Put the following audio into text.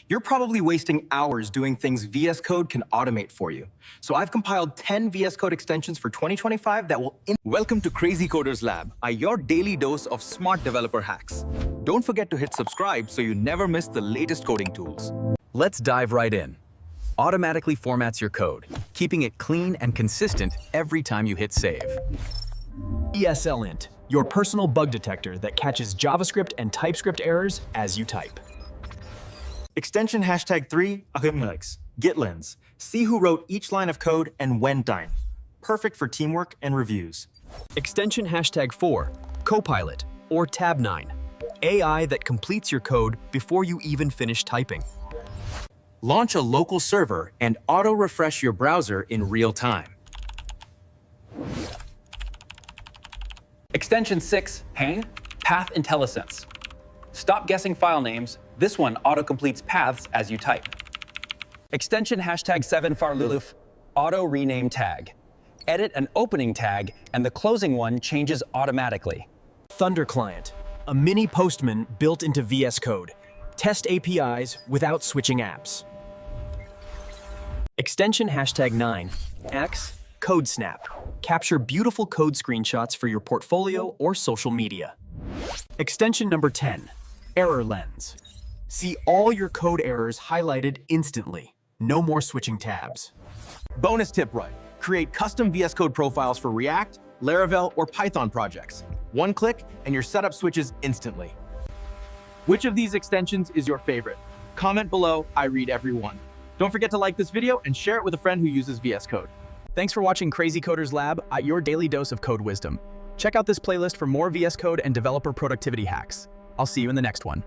You're probably wasting hours doing things VS Code can automate for you. So I've compiled 10 VS Code extensions for 2025 that will... Welcome to Crazy Coders Lab, your daily dose of smart developer hacks. Don't forget to hit subscribe so you never miss the latest coding tools. Let's dive right in. Automatically formats your code, keeping it clean and consistent every time you hit save. ESLint, your personal bug detector that catches JavaScript and TypeScript errors as you type. Extension #3, GitLens. See who wrote each line of code and when done. Perfect for teamwork and reviews. Extension #4, Copilot, or TabNine. AI that completes your code before you even finish typing. Launch a local server and auto-refresh your browser in real time. Extension 6, Path IntelliSense. Stop guessing file names. This one auto-completes paths as you type. Extension #7 Farluluf, Auto Rename Tag. Edit an opening tag, and the closing one changes automatically. Thunder Client, a mini postman built into VS Code. Test APIs without switching apps. Extension #9, CodeSnap. Capture beautiful code screenshots for your portfolio or social media. Extension number 10, Error Lens. See all your code errors highlighted instantly. No more switching tabs. Bonus tip, create custom VS Code profiles for React, Laravel, or Python projects. One click and your setup switches instantly. Which of these extensions is your favorite? Comment below, I read every one. Don't forget to like this video and share it with a friend who uses VS Code. Thanks for watching Crazy Coders Lab, your daily dose of code wisdom. Check out this playlist for more VS Code and developer productivity hacks. I'll see you in the next one.